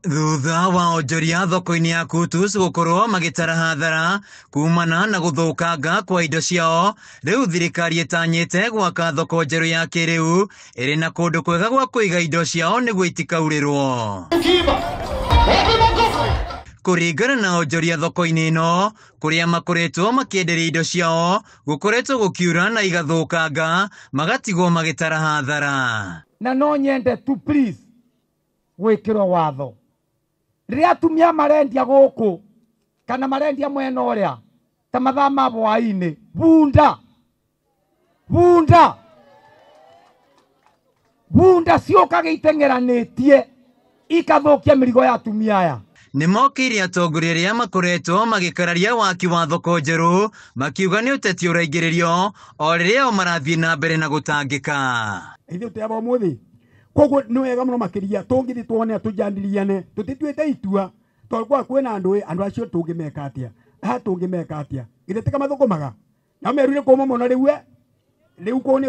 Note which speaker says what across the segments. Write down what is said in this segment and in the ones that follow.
Speaker 1: Thutha wa onjoria thoko-inĩ ya Kutus gũkorwo magĩtara hathara kumana na gũthũkanga kwa indo ciao, rĩu thirikari ĩtanyĩte gwaka thoko njerũ ya kĩrĩu ĩrĩ na kũndũ kwega gwa kũiga indo ciao nĩguo itikaurĩrwo. Kũringana na onjoria thoko-inĩ ĩno, kũrĩa makoretwo makĩenderia indo ciao gũkoretwo gũkiura na igathũkanga, magatigwo magĩtara hathara.
Speaker 2: Na no nyende tu please gwĩkĩrwo watho. Rĩrĩa atumia marendia gũkũ kana marendia mwena ũrĩa ta mathaa ma hwaĩ-inĩ, bunda ciũkaga iteng'eranĩtie ikathũkia mĩrigo ya atumia aya.
Speaker 1: Nĩmokĩire atongoria arĩa makoretwo magĩkararia waki wa thoko njerũ, makiuga nĩ ũteti ũraingĩrĩrio o rĩrĩa o marathiĩ na mbere na gũtangĩka.
Speaker 2: Ithuĩ tũyaba ũmũthĩ koguo nĩ wega mũno makĩria tũngĩthiĩ tuone tũjandiliane tũtituĩte itua tondũ kwĩna andũ acio tũngĩmeka atĩa githĩ tika mathũkũmaga na merire kũma mũno rĩu kũne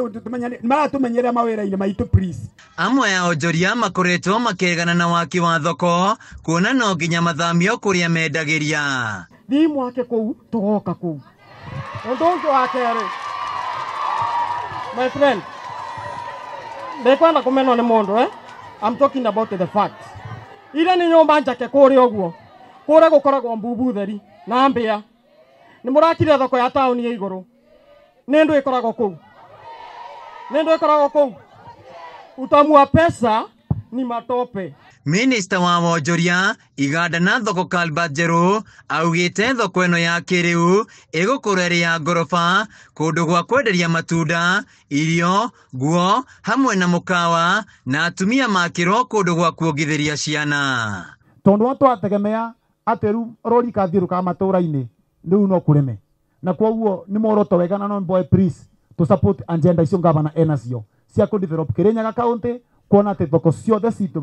Speaker 2: maratumenyerera mawĩra-inĩ maitũ please.
Speaker 1: Amwe ya onjoria makoretwo makĩregana na waki wa thoko, kuona no nginya mathamio kũrĩa mendagĩria.
Speaker 2: Thiĩ mwake kũu tũgoka kũu. Ũndũ ũcio wa kerĩ, my friend, ndekwenda kumenwo nĩ mũndũ I'm talking about the facts. Ile nĩ nyũmba njake kũrĩa ũguo, kũrĩa gũkoragwo mbubu theri na mbĩa. Nĩ mũrakire thoko ya taũni ya igũrũ, nĩ ndũ ĩkoragwo kũu, utamu wa pesa ni matope.
Speaker 1: Minista wa wonjoria iganda na thoko Kalbat Njerũ augĩte thoko ĩno ya kĩrĩu ĩgũkorwo ĩrĩ ya ngoroba, kũndũ gwa kwenderia matunda, irio, nguo hamwe na mũkawa, na atumia makĩrwo kũndũ gwa kuongithĩria ciana.
Speaker 2: Tondũ twategemea atĩ rĩu rori kathiũrũkaga matũra-inĩ rĩu no kũreme, na kwoguo nĩ muoroto wega na no boy please to support agenda icio ngavana enacio cia kũdevelop Kirinyaga County, kuona atĩ thoko ciothe citũ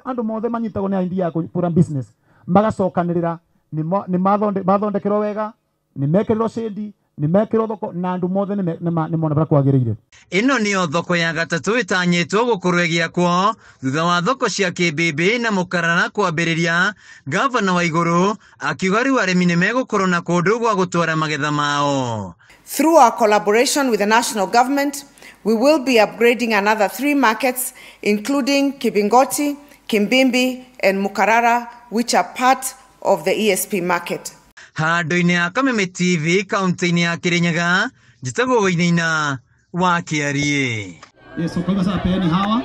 Speaker 2: andũ mothe manyitagwo nĩ idea ya kũhũra business magacokanĩrĩra, nĩ mathondekerwo wega, nĩ mekĩrĩrwo shade, nĩ mekĩrwo thoko na andũ mothe nĩ mona bara kwagĩrĩire.
Speaker 1: Ĩno nĩyo thoko ya gatatũ ĩtanyĩtwo gũkorwo ĩgĩakwo thutha wa thoko cia Kĩmbĩmbĩ na Mũkarara kwambĩrĩria. Gavana wa igũrũ akiuga rĩu arĩmi nĩ megũkorwo na kũndũ gwa gũtwara magetha mao.
Speaker 3: Through our collaboration with the national government, we will be upgrading another 3 markets, including Kibingoti, Kimbimbi, and Mukarara, which are part of the ESP market.
Speaker 1: Handũ-inĩ ya Kameme TV, kaunti-inĩ ya Kirinyaga, njĩtagwo Wainaina wa Kĩarie.
Speaker 4: Yes, so kwa sasa peeni hawa.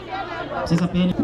Speaker 4: Sasa peeni